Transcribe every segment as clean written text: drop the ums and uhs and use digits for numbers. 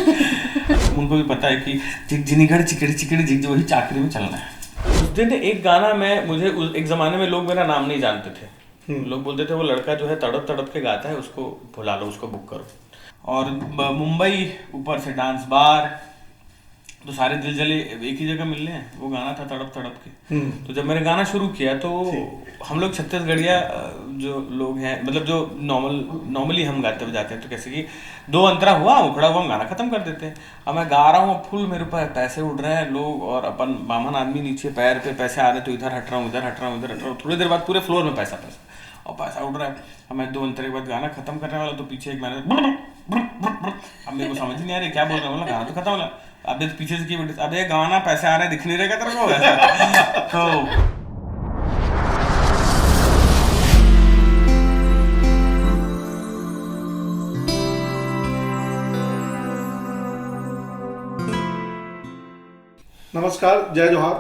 उनको भी पता है कि जिग जिनीगढ़ चिकड़ी चिकड़ी जिग वही चाकरी में चलना है। उस दिन एक गाना मुझे एक जमाने में लोग मेरा नाम नहीं जानते थे। लोग बोलते थे वो लड़का जो है तड़प तड़प के गाता है, उसको बुला लो, उसको बुक करो। और मुंबई ऊपर से डांस बार, तो सारे दिल जले एक ही जगह मिलने हैं। वो गाना था तड़प तड़प के। तो जब मैंने गाना शुरू किया तो हम लोग छत्तीसगढ़िया जो लोग हैं, मतलब जो नॉर्मली हम गाते बजाते हैं, तो कैसे कि दो अंतरा हुआ उखड़ा हुआ हम गाना खत्म कर देते हैं। अब मैं गा रहा हूँ, फुल मेरे ऊपर पैसे उड़ रहे हैं लोग, और अपन बामन आदमी नीचे पैर पे पैसे आ रहे, तो इधर हट रहा हूँ इधर हट रहा हूँ इधर हट रहा हूँ। थोड़ी देर बाद पूरे फ्लोर में पैसा पैसा और पैसा उड़ रहा है। अब मैं दो अंतरे के बाद गाना खत्म करने वाला, तो पीछे एक मैंने अब मेरे को समझ नहीं आ रही क्या बोल रहा हूँ, गाना तो खत्म होला। अब पीछे से की अब ये गाना पैसे आ रहे दिख नहीं रहेगा तेरे को ऐसा। तो नमस्कार, जय जोहार।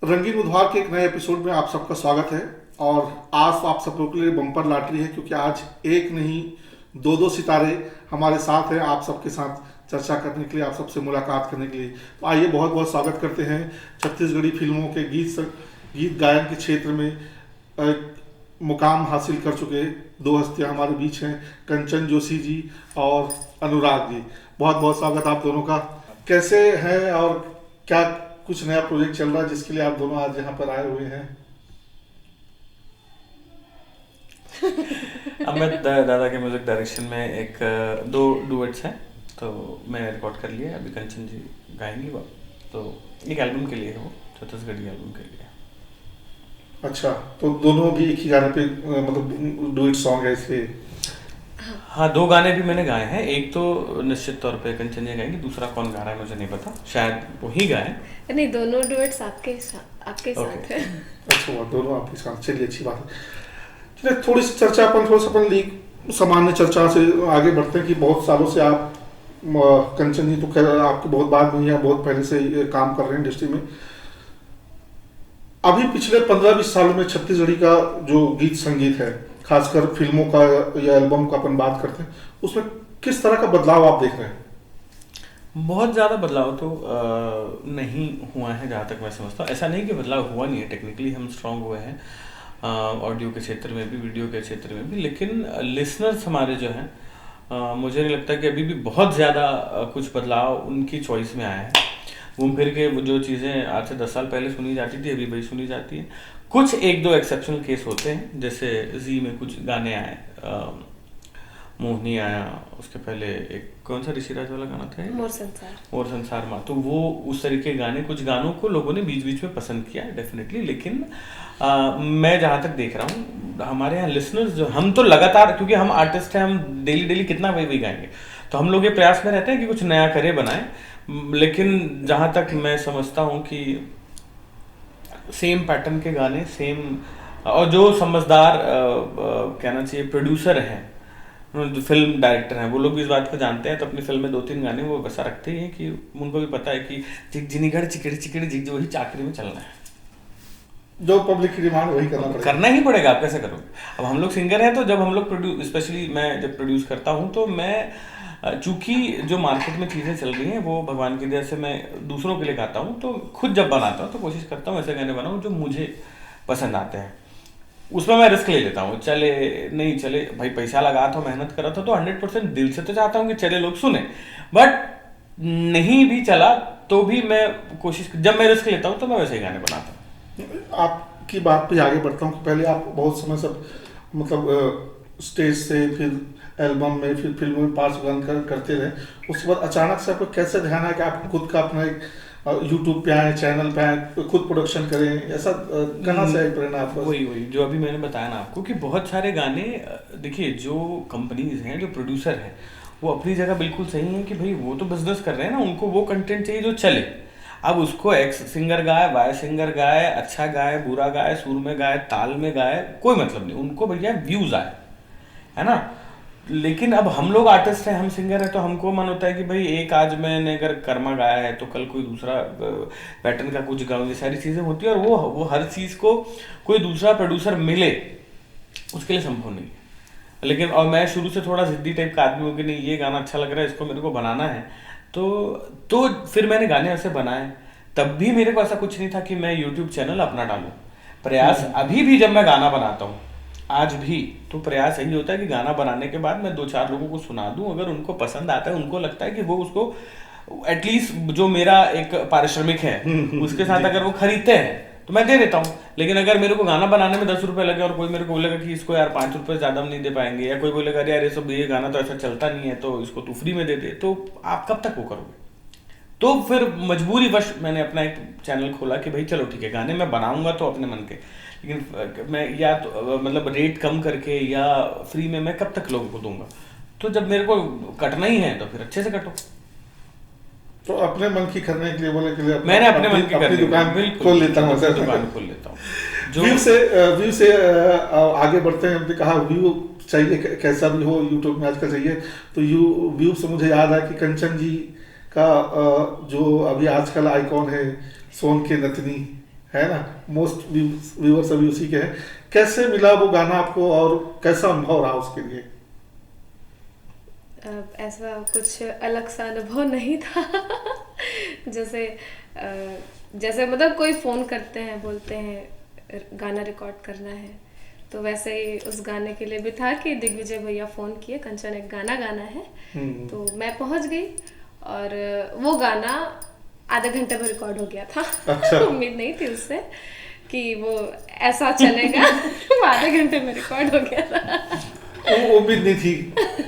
रंगीन बुधवार के एक नए एपिसोड में आप सबका स्वागत है। और आज आप सब लोगों के लिए बम्पर लॉटरी है, क्योंकि आज एक नहीं दो सितारे हमारे साथ हैं, आप सबके साथ चर्चा करने के लिए, आप सबसे मुलाकात करने के लिए। तो आइए बहुत बहुत स्वागत करते हैं छत्तीसगढ़ी फिल्मों के गीत गायन के क्षेत्र में मुकाम हासिल कर चुके दो हस्तियां हमारे बीच हैं, कंचन जोशी जी और अनुराग जी। बहुत बहुत स्वागत आप दोनों का। कैसे हैं और क्या कुछ नया प्रोजेक्ट चल रहा है जिसके लिए आप दोनों आज यहाँ पर आए हुए हैं? अब मैं दादा के म्यूजिक डायरेक्शन में एक दो डुएट्स हैं, तो मैंने रिकॉर्ड कर लिया। अभी कंचन जी गाएंगी वो, तो एक एल्बम के लिए है, वो छत्तीसगढ़ी एल्बम के लिए। अच्छा, तो दोनों भी एक ही गाने पे मतलब डुएट सॉन्ग है इसलिए? हाँ, दो गाने भी मैंने गाए हैं। एक तो निश्चित तौर पे कंचन जी गाएंगी, दूसरा कौन गा रहा है मुझे नहीं पता, शायद वो ही गाए। नहीं, दोनों डुएट्स आपके साथ है। अच्छा, वो दोनों आपके साथ, चलिए अच्छी बात है। चलिए थोड़ी सी चर्चा अपन लीग सामान्य चर्चा से आगे बढ़ते हैं कि बहुत सालों से आप कंचन जी तो खैर आपके बहुत बाद में या बहुत पहले से काम कर रहे हैं इंडस्ट्री में। अभी पिछले 15-20 सालों में छत्तीसगढ़ी का जो गीत संगीत है, खासकर फिल्मों का या एल्बम का अपन बात करते हैं, उसमें किस तरह का बदलाव आप देख रहे हैं? बहुत ज़्यादा बदलाव तो नहीं हुआ है जहाँ तक मैं समझता हूँ। ऐसा नहीं कि बदलाव हुआ नहीं है, टेक्निकली हम स्ट्रांग हुए हैं ऑडियो के क्षेत्र में भी, वीडियो के क्षेत्र में भी, लेकिन लिसनर्स हमारे जो हैं, मुझे नहीं लगता कि अभी भी बहुत ज़्यादा कुछ बदलाव उनकी चॉइस में आया है। घूम फिर के जो चीज़ें आज से 10 साल पहले सुनी जाती थी, अभी वही सुनी जाती है। कुछ एक दो एक्सेप्शनल केस होते हैं, जैसे जी में कुछ गाने आए, मोहनी आया, उसके पहले एक कौन सा ऋषिराज वाला गाना था, मोर संसार माँ, तो वो उस तरीके गाने, कुछ गानों को लोगों ने बीच बीच में पसंद किया डेफिनेटली। लेकिन मैं जहाँ तक देख रहा हूँ, हमारे यहाँ लिसनर्स जो, हम तो लगातार, क्योंकि हम आर्टिस्ट हैं, हम डेली कितना वही गाएंगे, तो हम लोग ये प्रयास में रहते हैं कि कुछ नया करे, बनाए। लेकिन जहाँ तक मैं समझता हूँ कि सेम पैटर्न के गाने, सेम, और जो समझदार कहना चाहिए प्रोड्यूसर हैं, जो फिल्म डायरेक्टर हैं, वो लोग भी इस बात को जानते हैं, तो अपनी फिल्म में 2-3 गाने वो वैसा रखते ही हैं कि उनको भी पता है कि जिग जिनीगढ़ चिकड़ी चिकड़ी जिग वही चाकरी में चलना है। जो पब्लिक की डिमांड वही करना ही पड़ेगा, आप कैसे करोगे? अब हम लोग सिंगर हैं, तो जब हम लोग स्पेशली मैं जब प्रोड्यूस करता हूँ, तो मैं चूंकि जो मार्केट में चीज़ें चल रही हैं वो भगवान की दया से मैं दूसरों के लिए गाता हूँ, तो खुद जब बनाता हूँ तो कोशिश करता हूँ ऐसे गाने बनाऊँ जो मुझे पसंद आते हैं। उसमें मैं रिस्क ले लेता हूँ, चले नहीं चले, भाई पैसा लगा था, मेहनत करा था, तो 100% दिल से तो चाहता हूँ कि चले, लोग सुने। बट नहीं भी चला तो भी मैं कोशिश, जब मैं रिस्क लेता हूँ तो मैं वैसे ही गाने बनाता हूँ। आपकी बात पे आगे बढ़ता हूँ कि पहले आप बहुत समय से मतलब स्टेज से, फिर एल्बम में, फिर फिल्मों में पार्ट करते रहे। उसके बाद अचानक से आपको कैसे ध्यान आया कि आप खुद का अपना एक यूट्यूब पे आए, चैनल पे आए, खुद प्रोडक्शन करें? ऐसा कहाँ से आई प्रेरणा आपको? वही जो अभी मैंने बताया ना आपको कि बहुत सारे गाने, देखिए जो कंपनीज हैं, जो प्रोड्यूसर हैं, वो अपनी जगह बिल्कुल सही है कि भाई वो तो बिजनेस कर रहे हैं ना, उनको वो कंटेंट चाहिए जो चले। अब उसको एक्स सिंगर गाए, वाई सिंगर गाए, अच्छा गाए, बुरा गाए, सुर में गाए, ताल में गाए, कोई मतलब नहीं, उनको भैया व्यूज आए, है ना। लेकिन अब हम लोग आर्टिस्ट हैं, हम सिंगर हैं, तो हमको मन होता है कि भाई एक आज मैंने अगर कर्मा गाया है तो कल कोई दूसरा पैटर्न का कुछ गाऊं, ये सारी चीज़ें होती है। और वो हर चीज़ को कोई दूसरा प्रोड्यूसर मिले उसके लिए संभव नहीं है। लेकिन और मैं शुरू से थोड़ा जिद्दी टाइप का आदमी हूँ कि नहीं ये गाना अच्छा लग रहा है, इसको मेरे को बनाना है। तो फिर मैंने गाने ऐसे बनाए। तब भी मेरे को ऐसा कुछ नहीं था कि मैं यूट्यूब चैनल अपना डालूं। प्रयास अभी भी जब मैं गाना बनाता हूँ आज भी, तो प्रयास यही होता है कि गाना बनाने के बाद मैं 2-4 लोगों को सुना दूं, अगर उनको पसंद आता है, उनको लगता है कि वो उसको एटलीस्ट जो मेरा एक पारिश्रमिक है उसके साथ अगर वो खरीदते हैं तो मैं दे देता हूँ। लेकिन अगर मेरे को गाना बनाने में 10 रुपए लगे और कोई मेरे को बोलेगा कि इसको यार 5 रुपए ज्यादा हम नहीं दे पाएंगे, या कोई बोलेगा यार ये गाना तो ऐसा चलता नहीं है तो इसको तू फ्री में दे दे, तो आप कब तक वो करोगे? तो फिर मजबूरी वश मैंने अपना एक चैनल खोला कि भाई चलो ठीक है, गाने मैं बनाऊंगा तो अपने मन के, लेकिन मैं या तो मतलब रेट कम करके या फ्री में मैं कब तक लोगों को दूंगा? तो जब मेरे को कटना ही है तो फिर अच्छे से कटो। तो अपने मन की करने के लिए बोले के लिए मैंने अपने मन की अपनी दुकान खोल लेता हूँ, दुकान खोल लेता हूँ। व्यू से आगे बढ़ते हैं। हमने कहा व्यू चाहिए कैसा भी हो यूट्यूब में आजकल चाहिए, तो व्यू से मुझे याद आया कि कंचन जी का जो अभी आजकल आइकॉन है सोन के नतनी है ना, मोस्ट व्यूअर्स अभी उसी के हैं। कैसे मिला वो गाना आपको और कैसा अनुभव रहा उसके लिए? ऐसा कुछ अलग सा अनुभव नहीं था। जैसे जैसे मतलब कोई फ़ोन करते हैं, बोलते हैं गाना रिकॉर्ड करना है, तो वैसे ही उस गाने के लिए भी था कि दिग्विजय भैया फ़ोन किए, कंचन एक गाना गाना है। तो मैं पहुंच गई और वो गाना आधे घंटे में रिकॉर्ड हो गया था। अच्छा। उम्मीद नहीं थी उससे कि वो ऐसा चलेगा। आधे घंटे में रिकॉर्ड हो गया था। वो उम्मीद नहीं थी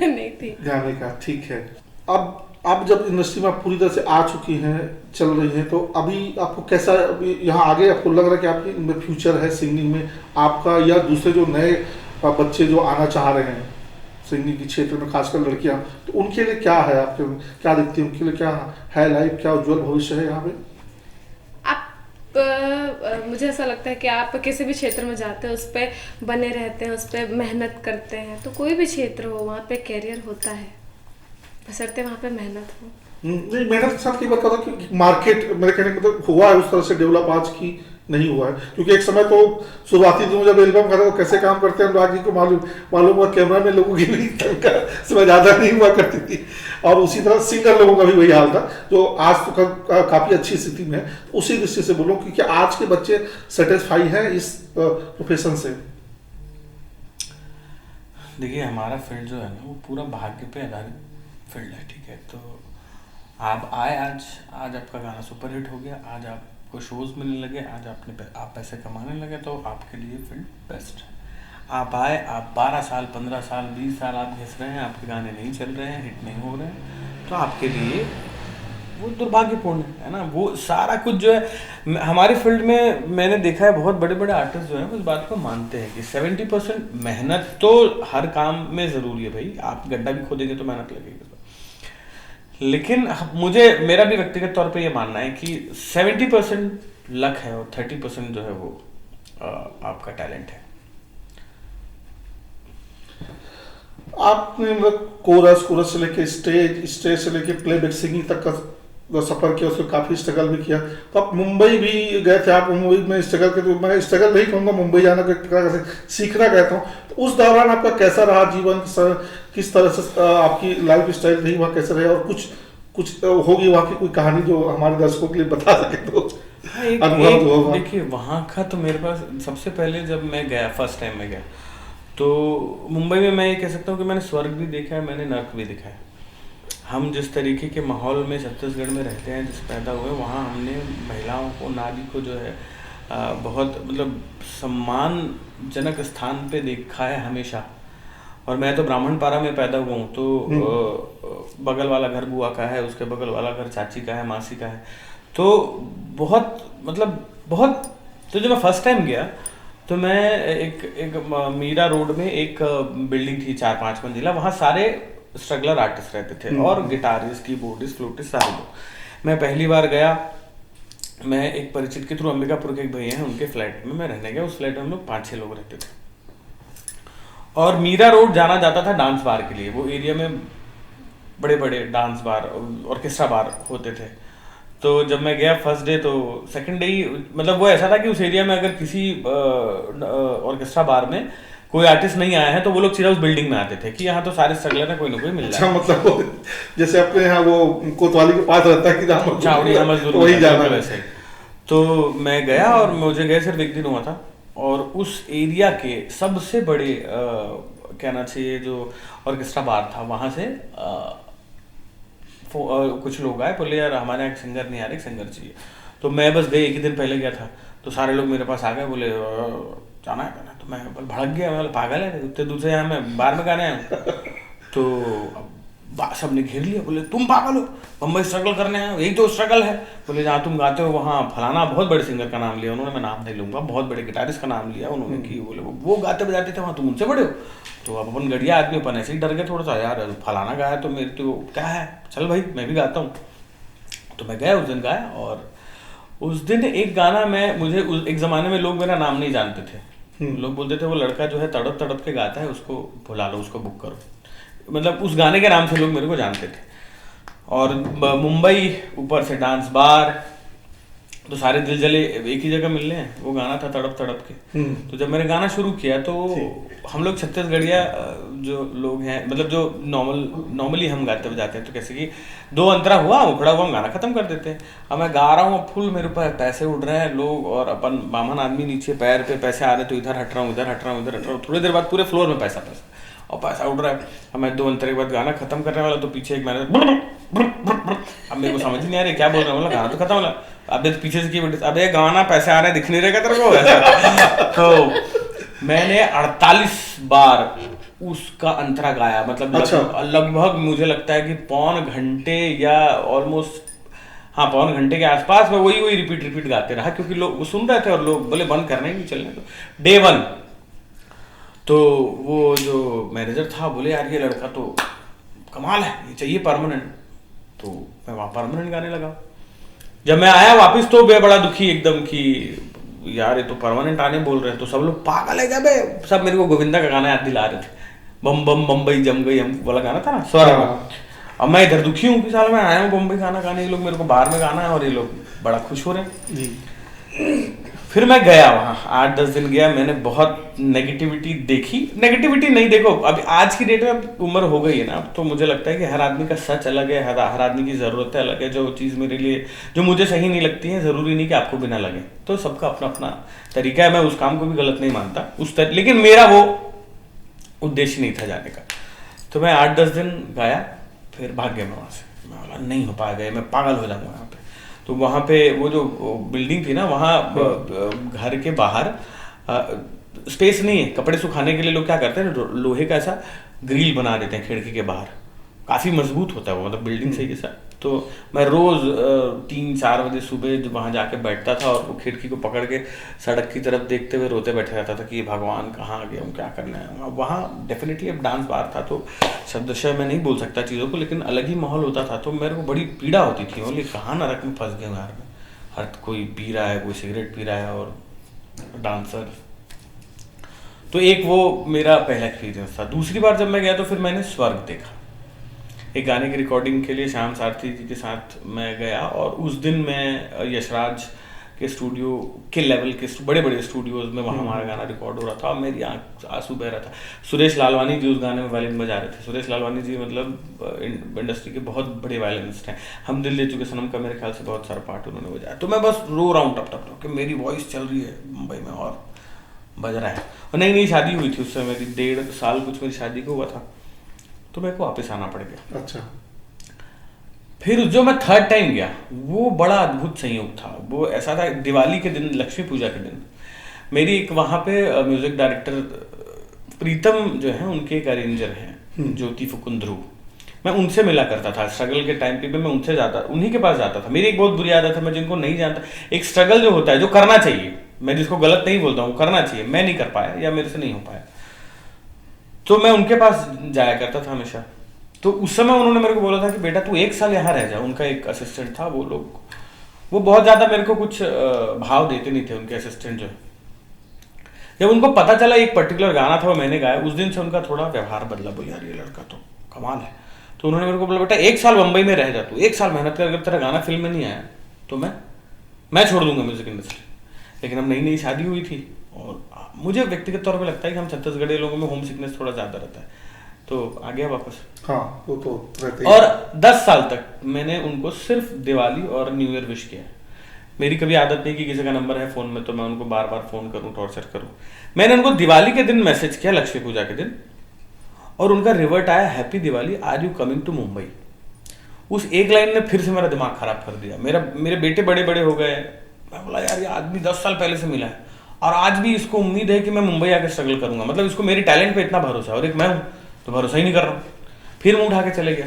नहीं थी गाने का। ठीक है, अब आप जब इंडस्ट्री में आप पूरी तरह से आ चुकी हैं, चल रही हैं, तो अभी आपको कैसा यहाँ आगे आपको लग रहा है कि आपकी इनमें फ्यूचर है सिंगिंग में आपका, या दूसरे जो नए बच्चे जो आना चाह रहे हैं सिंगिंग के क्षेत्र में, खासकर लड़कियां, तो उनके लिए क्या है, आपके क्या दिखती है उनके लिए, क्या है लाइफ, क्या उज्जवल भविष्य है यहाँ पे? मुझे ऐसा लगता है कि आप किसी भी क्षेत्र में जाते हैं, उस पर बने रहते हैं, उस पर मेहनत करते हैं, तो कोई भी क्षेत्र हो वहाँ पे कैरियर होता है, बशर्ते वहाँ पे मेहनत हो। नहीं, मेहनत के साथ कई बार कहता हूँ कि मार्केट मेरे कहने का मतलब हुआ है उस तरह से डेवलप आज की नहीं हुआ है, क्योंकि एक समय तो शुरुआती दिनों जब एल्बम करते तो कैसे काम करते हैं अनुराग जी को मालूम हुआ, कैमरा में लोगों की भी समय ज़्यादा नहीं हुआ करती थी, और उसी तरह सिंगर लोगों का भी वही हाल था, जो आज तो काफ़ी अच्छी स्थिति में है। उसी दृष्टि से बोलूँ क्योंकि आज के बच्चे सेटिस्फाई हैं इस प्रोफेशन से। देखिए हमारा फील्ड जो है ना वो पूरा भाग्य पे आधारित फील्ड है, ठीक है। तो आप आए, आज आपका गाना सुपरहिट हो गया, आज आपको शोज मिलने लगे, आज आप पैसे कमाने लगे, तो आपके लिए फील्ड बेस्ट है। आप आए, आप 12 साल 15 साल 20 साल आप घिस रहे हैं, आपके गाने नहीं चल रहे हैं, हिट नहीं हो रहे हैं, तो आपके लिए वो दुर्भाग्यपूर्ण है ना। वो सारा कुछ जो है हमारी फील्ड में मैंने देखा है, बहुत बड़े बड़े आर्टिस्ट जो हैं उस बात को मानते हैं कि 70% मेहनत तो हर काम में ज़रूरी है भाई। आप गड्ढा भी खोदेंगे तो मेहनत लगेगी, लेकिन मुझे मेरा भी व्यक्तिगत तौर पे ये मानना है कि 70% लक है और 30% जो है वो आपका टैलेंट है। आपने मतलब कोरस से लेके स्टेज से लेके प्लेबैक सिंगिंग तक का सफर किया, उसमें काफी स्ट्रगल भी किया, तो आप मुंबई भी गए थे। आप मुंबई में स्ट्रगल के, तो मैं स्ट्रगल नहीं कहूँगा, मुंबई जाना के सीखना कहता हूँ। तो उस दौरान आपका कैसा रहा जीवन, किस तरह से आपकी लाइफ स्टाइल रही, वहाँ कैसे रहे, और कुछ होगी वहाँ की कोई कहानी जो हमारे दर्शकों के लिए बता सके तो अनुभव होगा। देखिए वहाँ का तो मेरे पास सबसे पहले जब मैं गया, फर्स्ट टाइम मैं गया, तो मुंबई में मैं ये कह सकता हूँ कि मैंने स्वर्ग भी देखा है, मैंने नर्क भी देखा है। हम जिस तरीके के माहौल में छत्तीसगढ़ में रहते हैं, जिस पैदा हुए, वहाँ हमने महिलाओं को, नारी को जो है बहुत मतलब सम्मानजनक स्थान पे देखा है हमेशा। और मैं तो ब्राह्मण पारा में पैदा हुआ हूँ, तो बगल वाला घर बुआ का है, उसके बगल वाला घर चाची का है, मासी का है, तो बहुत तो जब मैं फर्स्ट टाइम गया तो मैं एक मीरा रोड में एक बिल्डिंग थी 4-5 मंजिला, वहाँ सारे स्ट्रगलर आर्टिस्ट रहते थे और गिटारिस्ट, कीबोर्डिस्ट, फ्लूटिस्ट सारे लोग। मैं पहली बार गया, मैं एक परिचित के थ्रू, अंबिकापुर के एक भैया हैं, उनके फ्लैट में मैं रहने गया। उस फ्लैट में हम लोग 5-6 लोग रहते थे, और मीरा रोड जाना जाता था डांस बार के लिए। वो एरिया में बड़े बड़े डांस बार, ऑर्केस्ट्रा बार होते थे। तो जब मैं गया फर्स्ट डे, तो सेकंड डे ही मतलब वो ऐसा था कि उस एरिया में अगर किसी ऑर्केस्ट्रा बार में कोई आर्टिस्ट नहीं आया है तो वो लोग सीधा उस बिल्डिंग में आते थे कि यहाँ तो सारे स्ट्रगलर है, कोई ना कोई मिल अच्छा, जाए। मतलब वो जैसे अपने यहाँ वो कोतवाली के पास रहता है कि जहाँ चावड़ी यहाँ मजदूर वही जाना है। वैसे। तो मैं गया और मुझे गए सिर्फ एक दिन हुआ था, और उस एरिया के सबसे बड़े कहना चाहिए जो ऑर्केस्ट्रा बार था, वहाँ से कुछ लोग आए, बोले यार हमारे यहाँ एक सिंगर नहीं आ रहा, एक सिंगर चाहिए। तो मैं बस गए, एक ही दिन पहले गया था, तो सारे लोग मेरे पास आ गए, बोले जाना है। तो मैं भड़क गया, मैं पागल है, उतने दूर से यहाँ मैं बार में गाने आया। तो सब ने घेर लिया, बोले तुम पागल हो, बम्बई स्ट्रगल करने आए, यही तो स्ट्रगल है। बोले जहाँ तुम गाते हो वहाँ फलाना बहुत बड़े सिंगर का नाम लिया उन्होंने, मैं नाम नहीं लूंगा, बहुत बड़े गिटारिस्ट का नाम लिया उन्होंने कि बोले वो गाते बजाते थे वहाँ, तुम उनसे बड़े हो। तो अब अपन गढ़िया आदमी, अपन ऐसे ही डर गए थोड़ा सा, यार फलाना गाया तो मेरे तो क्या है, चल भाई मैं भी गाता हूँ। तो मैं गया, उस दिन गाया, और उस दिन एक गाना मुझे एक ज़माने में लोग मेरा नाम नहीं जानते थे, लोग बोलते थे वो लड़का जो है तड़प तड़प के गाता है, उसको बुला लो, उसको बुक करो, मतलब उस गाने के नाम से लोग मेरे को जानते थे। और मुंबई ऊपर से डांस बार, तो सारे दिल जले एक ही जगह मिल रहे हैं, वो गाना था तड़प तड़प के। तो जब मैंने गाना शुरू किया तो हम लोग छत्तीसगढ़िया जो लोग हैं, मतलब जो नॉर्मली हम गाते बजाते हैं, तो कैसे कि दो अंतरा हुआ, उखड़ा हुआ, हम गाना खत्म कर देते हैं। अब मैं गा रहा हूँ, फुल मेरे ऊपर पैसे उड़ रहे हैं लोग, और अपन बामन आदमी नीचे पैर पे पैसे आ रहे, तो इधर हट रहा हूँ, इधर हट रहा हूँ, इधर हट रहा हूँ, थोड़ी देर बाद पूरे फ्लोर में पैसा और पैसा उड़ रहा है। अब मैं दो अंतरे के बाद गाना खत्म करने वाला, तो पीछे एक मैंने अब मेरे को समझ नहीं आ रही क्या बोल रहा हूँ, गाना तो खत्म होला, अब पीछे से की, अब ये गाना पैसे आ रहे हैं, दिख नहीं रहेगा तेरे को ऐसा। तो मैंने 48 बार उसका अंतरा गाया, मतलब लगभग मुझे लगता है कि पौन घंटे या ऑलमोस्ट, हाँ पौन घंटे के आसपास मैं वही रिपीट गाते रहा, क्योंकि लोग सुन रहे थे और लोग बोले बंद करना ही नहीं, चलने तो डे 1। तो वो जो मैनेजर था बोले यार ये लड़का तो कमाल है, ये चाहिए परमानेंट। तो मैं वहाँ परमानेंट गाने लगा। जब मैं आया वापस तो मैं बड़ा दुखी एकदम कि यार ये तो परमानेंट आने बोल रहे हैं, तो सब लोग पागल है क्या बे, सब मेरे को गोविंदा का गाना याद दिला रहे थे, बम बम बम्बई जम गई हम वाला गाना था ना स्वर में। अब मैं इधर दुखी हूँ कि साल में आया हूँ बम्बई गाना गाने, ये लोग मेरे को बाहर में गाना है और ये लोग बड़ा खुश हो रहे हैं। फिर मैं गया वहाँ, 8-10 दिन गया, मैंने बहुत नेगेटिविटी देखी, नेगेटिविटी नहीं, देखो अब आज की डेट में उम्र हो गई है ना, तो मुझे लगता है कि हर आदमी का सच अलग है, हर आदमी की ज़रूरतें अलग है। जो चीज़ मेरे लिए जो मुझे सही नहीं लगती है, ज़रूरी नहीं कि आपको भी ना लगे, तो सबका अपना अपना तरीका है। मैं उस काम को भी गलत नहीं मानता लेकिन मेरा वो उद्देश्य नहीं था जाने का। तो मैं 8-10 दिन गया, फिर भाग गया मैं वहाँ से, मैं बोला नहीं हो पाएगा, मैं पागल हो जाऊँगा यहाँ पे। तो वहाँ पे वो जो बिल्डिंग थी ना, वहाँ घर के बाहर स्पेस नहीं है, कपड़े सुखाने के लिए लोग क्या करते हैं, लोहे का ऐसा ग्रिल बना देते हैं खिड़की के बाहर, काफ़ी मजबूत होता है वो, मतलब बिल्डिंग सही के साथ। तो मैं रोज़ 3-4 बजे सुबह जब वहाँ जाके बैठता था और वो खिड़की को पकड़ के सड़क की तरफ देखते हुए रोते बैठे रहता था कि भगवान कहाँ आ गया हूँ, क्या करना है वहाँ। डेफिनेटली अब डांस बार था तो शब्दशः मैं नहीं बोल सकता चीज़ों को, लेकिन अलग ही माहौल होता था। तो मेरे को बड़ी पीड़ा होती थी, बोले कहाँ नरक में फंस गए यार, हर कोई पी रहा है, कोई सिगरेट पी रहा है और डांसर। तो एक वो मेरा पहला एक्सपीरियंस था। दूसरी बार जब मैं गया तो फिर मैंने स्वर्ग देखा, एक गाने की रिकॉर्डिंग के लिए श्याम सारथी जी के साथ मैं गया, और उस दिन मैं यशराज के स्टूडियो के लेवल के बड़े स्टूडियोज में वहाँ हमारा गाना रिकॉर्ड हो रहा था, और मेरी आँख आंसू बह रहा था। सुरेश लालवानी जी उस गाने में वायलिन बजा रहे थे। सुरेश लालवानी जी मतलब इंडस्ट्री के बहुत बड़े वायलिनिस्ट हैं, हम दिल ले चुके सनम का मेरे ख्याल से बहुत सारा पार्ट उन्होंने बजाया। तो मैं बस रो रहा हूँ टप कि मेरी वॉइस चल रही है मुंबई में और बज रहा है। और नई शादी हुई थी उस समय, मेरी 1.5 साल कुछ मेरी शादी को हुआ था, तो मेरे को वापस आना पड़ गया। अच्छा। फिर जो मैं 3rd टाइम गया वो बड़ा अद्भुत संयोग था। वो ऐसा था, दिवाली के दिन, लक्ष्मी पूजा के दिन, मेरी एक वहाँ पे म्यूजिक डायरेक्टर प्रीतम जो है, उनके एक अरेंजर हैं ज्योति फुकुंद्रू, मैं उनसे मिला करता था स्ट्रगल के टाइम पे भी, मैं उनसे उन्हीं के पास जाता था। मेरी एक बहुत बुरी आदत है, मैं जिनको नहीं जानता, एक स्ट्रगल जो होता है जो करना चाहिए, मैं जिसको गलत नहीं बोलता हूँ, करना चाहिए, मैं नहीं कर पाया या मेरे से नहीं हो पाया, तो मैं उनके पास जाया करता था हमेशा। तो उस समय उन्होंने मेरे को बोला था कि बेटा तू 1 साल यहाँ रह जा। उनका एक असिस्टेंट था, वो बहुत ज़्यादा मेरे को कुछ भाव देते नहीं थे उनके असिस्टेंट जो। जब उनको पता चला एक पर्टिकुलर गाना था वो मैंने गाया, उस दिन से उनका थोड़ा व्यवहार बदला। बोले यार ये लड़का तो कमाल है। तो उन्होंने मेरे को बोला बेटा 1 साल मुंबई में रह जा, तू 1 साल मेहनत कर, अगर तेरा गाना फिल्म में नहीं आया तो मैं छोड़ दूंगा म्यूजिक इंडस्ट्री। लेकिन अब नई शादी हुई थी और मुझे व्यक्तिगत तौर पे लगता है कि हम छत्तीसगढ़ी लोगों में होम सिकनेस थोड़ा ज़्यादा रहता है, तो आ गया वापस। हाँ, वो तो रहते ही। और 10 साल तक मैंने उनको सिर्फ दिवाली और न्यू ईयर विश किया है। मेरी कभी आदत नहीं कि किसी का नंबर है फ़ोन में तो मैं उनको बार बार फ़ोन करूँ, टॉर्चर करूँ। मैंने उनको दिवाली के दिन मैसेज किया, लक्ष्मी पूजा के दिन, और उनका रिवर्ट आया, happy Diwali, are you coming to Mumbai. उस एक लाइन ने फिर से मेरा दिमाग खराब कर दिया। मेरे बेटे बड़े बड़े हो गए, मैं बोला यार ये आदमी 10 साल पहले से मिला है और आज भी इसको उम्मीद है कि मैं मुंबई आकर स्ट्रगल करूंगा, मतलब इसको मेरे टैलेंट पे इतना भरोसा है, और एक मैं हूँ तो भरोसा ही नहीं कर रहा हूँ। फिर मैं उठा के चले गया।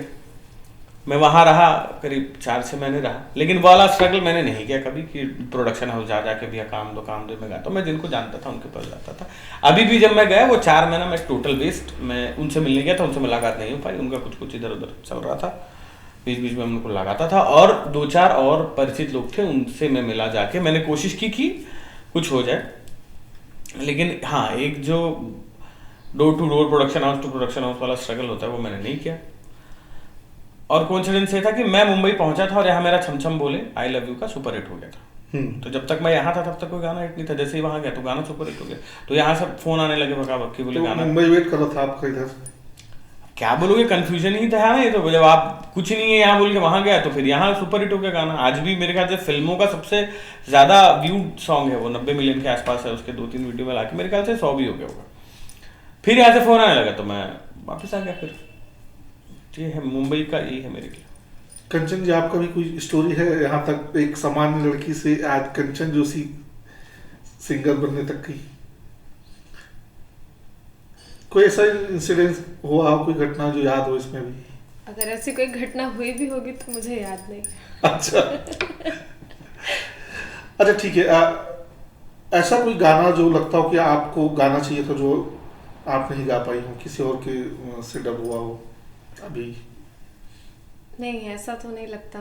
मैं वहाँ रहा करीब 4-6 महीने रहा, लेकिन वाला स्ट्रगल मैंने नहीं किया कभी कि प्रोडक्शन हाउस जा जाके भैया काम दो मैं गया। तो मैं जिनको जानता था उनके पास जाता था। अभी भी जब मैं गया वो 4 महीना मैं टोटल वेस्ट, मैं उनसे मिलने गया था, उनसे मुलाकात नहीं हो पाई, उनका कुछ इधर उधर चल रहा था, बीच बीच में उनको लगाता था, और 2-4 और परिचित लोग थे उनसे मैं मिला जाके, मैंने कोशिश की कि कुछ हो जाए। लेकिन हाँ, एक जो door to door production house to production house वाला स्ट्रगल होता है वो मैंने नहीं किया। और कोइंसिडेंस ये था कि मैं मुंबई पहुंचा था और यहाँ मेरा छम छम बोले आई लव यू का सुपर हिट हो गया था। तो जब तक मैं यहाँ था तब तक कोई गाना हिट नहीं था, जैसे ही वहाँ गया तो गाना सुपर हिट हो गया। तो यहाँ सब फोन आने लगे भगा भक्की, बोले तो गाना। मुंबई वेट कर रहा था आपका इधर, क्या बोलोगे, कंफ्यूजन ही था ना ये तो। जब आप कुछ नहीं है यहाँ बोल के वहां गया तो फिर यहाँ सुपर हिट हो गया गाना। आज भी मेरे ख्याल से फिल्मों का सबसे ज्यादा व्यूड सॉन्ग है वो, 90 मिलियन के आसपास है, उसके 2-3 वीडियो में लाके मेरे ख्याल से 100 भी हो गया होगा। फिर यहाँ से फोन आने लगा तो मैं वापस आ गया। फिर ये है मुंबई का, यही है मेरे लिए। कंचन जी आपका भी कोई स्टोरी है यहाँ तक, एक सामान्य लड़की से आज कंचन जोशी सिंगर बनने तक की? कोई ऐसा इंसिडेंट हुआ हो, कोई घटना जो याद हो इसमें भी? अगर ऐसी कोई घटना हुई भी होगी तो मुझे याद नहीं। अच्छा अच्छा ठीक है। ऐसा कोई गाना जो लगता हो कि आपको गाना चाहिए था जो आप नहीं गा पाई हो, किसी और के से डब हुआ हो अभी? नहीं, ऐसा तो नहीं लगता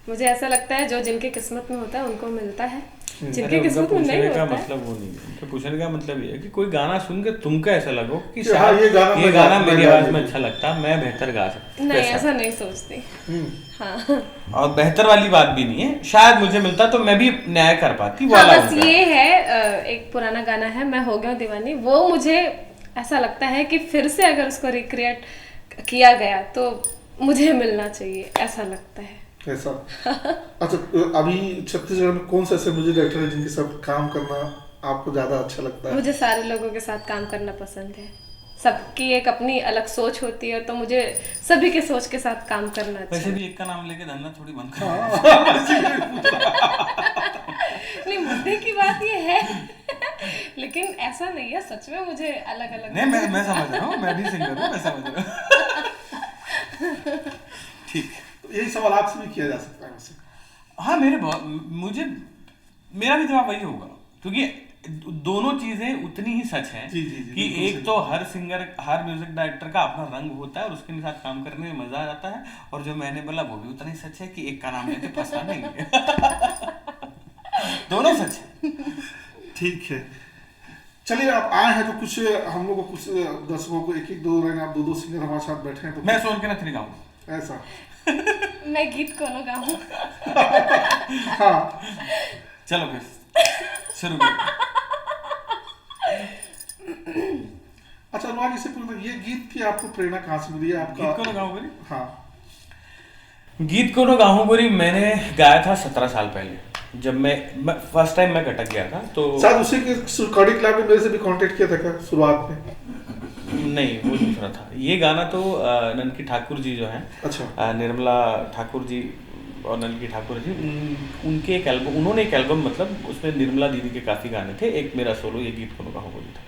मुझे ऐसा लगता है जो जिनके किस्मत में होता है उनको मिलता है, जिनके किस्मत में नहीं होता है। मतलब वो नहीं है, उनके पूछने का मतलब ये है कि कोई गाना सुन के तुमको ऐसा लगो कि हाँ, शायद ये गाना मेरी आवाज में में अच्छा लगता, मैं बेहतर गा सकता। नहीं, ऐसा नहीं सोचती। हाँ, और बेहतर वाली बात भी नहीं है, शायद मुझे मिलता तो मैं भी न्याय कर पाती। हाँ, बस ये है, एक पुराना गाना है मैं हो गया दीवानी, वो मुझे ऐसा लगता है कि फिर से अगर उसको रिक्रिएट किया गया तो मुझे मिलना चाहिए, ऐसा लगता है। ऐसा अच्छा, अभी छत्तीसगढ़ में कौन सा ऐसे म्यूजिक डायरेक्टर है जिनके साथ काम करना आपको ज्यादा अच्छा लगता है? मुझे सारे लोगों के साथ काम करना पसंद है। सबकी एक अपनी अलग सोच होती है, तो मुझे सभी के सोच के साथ काम करना अच्छा। वैसे भी एक का नाम लेके धंधा थोड़ी बंद कर। नहीं, मुद्दे की बात ये है लेकिन ऐसा नहीं है, सच में मुझे अलग अलग। नहीं, मैं समझ रहा हूँ, मैं भी सिंगर हूँ, मैं समझ रहा हूँ। ठीक, तो यही सवाल आपसे भी किया जा सकता है वैसे। हाँ, मेरा भी जवाब वही होगा, क्योंकि दोनों चीजें उतनी ही सच हैं कि एक तो हर सिंगर, हर म्यूजिक डायरेक्टर का अपना रंग होता है और उसके साथ काम करने में मजा आता है, और जो मैंने बोला वो भी उतना ही सच है कि एक का नाम लेके फंसा नहीं है। दोनों सच है। ठीक है, चलिए आप आए हैं तो कुछ हम लोग को, कुछ दर्शकों को एक दो लाइन, आप दो सिंगर हमारे साथ बैठे हैं तो मैं सोन के नथनी गाऊंगा ऐसा। मैं गीत कोनो गाऊं? हाँ चलो फिर शुरू करो। अच्छा अनुराग, इससे पूछना, ये गीत की आपको प्रेरणा कहाँ से मिली है? आपका गीत कोनो गाऊं गोरी? हाँ, गीत कोनो गाऊं गोरी मैंने गाया था 17 साल पहले, जब मैं फर्स्ट टाइम मैं कटक गया था। तो शायद उसी के रिकॉर्डिंग क्लब में मेरे से भी कांटेक्ट किया था क्या शुरुआत में? नहीं, वो दूसरा था। ये गाना तो ननकी ठाकुर जी जो हैं, अच्छा, निर्मला ठाकुर जी और ननकी ठाकुर जी, उनके एक एल्बम, उन्होंने एक एल्बम, मतलब उसमें निर्मला दीदी के काफ़ी गाने थे, एक मेरा सोलो, ये गीत कोनो गाऊं गोरी था।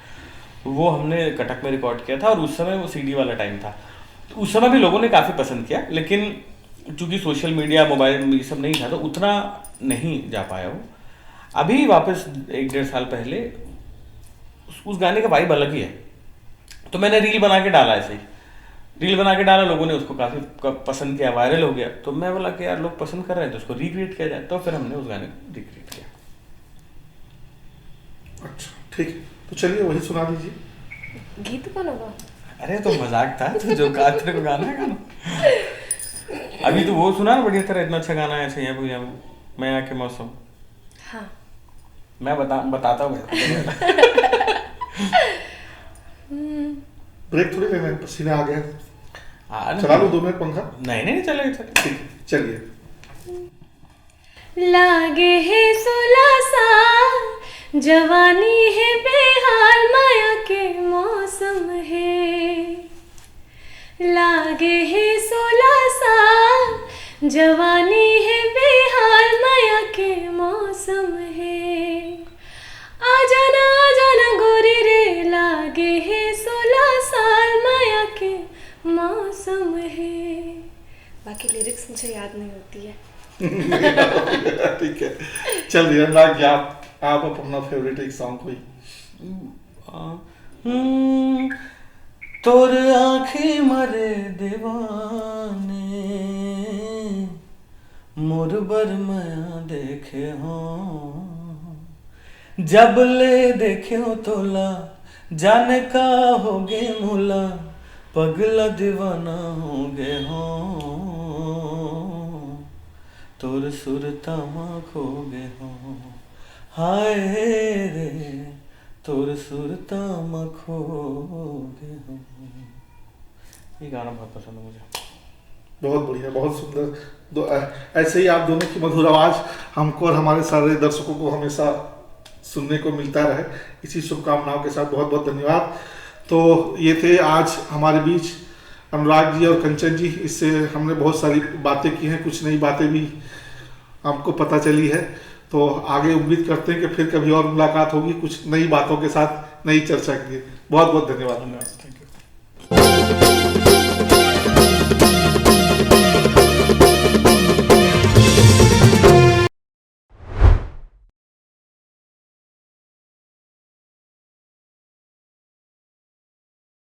वो हमने कटक में रिकॉर्ड किया था, और उस समय वो सीडी वाला टाइम था, तो उस समय भी लोगों ने काफ़ी पसंद किया, लेकिन चूँकि सोशल मीडिया, मोबाइल ये सब नहीं था तो उतना नहीं जा पाया वो। अभी वापस 1-1.5 साल पहले उस गाने का वाइब अलग ही है, तो मैंने रील बना के डाला, ऐसे ही रील बना के डाला, लोगों ने उसको काफ़ी पसंद किया, वायरल हो गया। तो मैं बोला कि यार लोग पसंद कर रहे हैं तो उसको रिक्रिएट किया जाए, तो फिर हमने उस गाने को रिक्रिएट किया। अच्छा ठीक है, तो चलिए वही सुना दीजिए। गीत कोनो गाऊं? अरे तो मजाक था, तो जो तेरे को गाना है गाना। अभी तो वो सुना ना बढ़िया तरह, इतना अच्छा गाना है ऐसे भैया मैं आके मौसम। हाँ, मैं बताता हूँ। ब्रेक थोड़ी लेना है, पसीने आ गए। नहीं, चला लो 2 मिनट पंखा। नहीं नहीं चलेगा चलेगा। ठीक है, चलिए। लागे है 16 साल, जवानी है बेहाल, माया के मौसम है। लागे है 16 साल, जवानी है बेहाल, माया के मौसम है। आ जाना गोरी रे, लागे है 16 साल, माया के मौसम है। बाकी लिरिक्स मुझे याद नहीं होती है। ठीक है, चलिए अनुराग जी, आप अपना फेवरेट एक सॉन्ग कोई। तोर आँखें मरे दीवाने, मोर बरमया देखे हो, जब ले देखे हो तोला, जाने का होगे मुला, पगला दीवाना होगे हो, तोर सुरता माँ खोगे हो, हाय रे तोर सुरता माँ खोगे हो। ये गाना बहुत पसंद है मुझे। बहुत बढ़िया, बहुत सुंदर। ऐसे ही आप दोनों की मधुर आवाज हमको और हमारे सारे दर्शकों को हमेशा सुनने को मिलता रहे, इसी शुभकामनाओं के साथ बहुत बहुत धन्यवाद। तो ये थे आज हमारे बीच अनुराग जी और कंचन जी। इससे हमने बहुत सारी बातें की हैं, कुछ नई बातें भी हमको पता चली है। तो आगे उम्मीद करते हैं कि फिर कभी और मुलाकात होगी कुछ नई बातों के साथ, नई चर्चा के लिए। बहुत बहुत धन्यवाद। Thank you.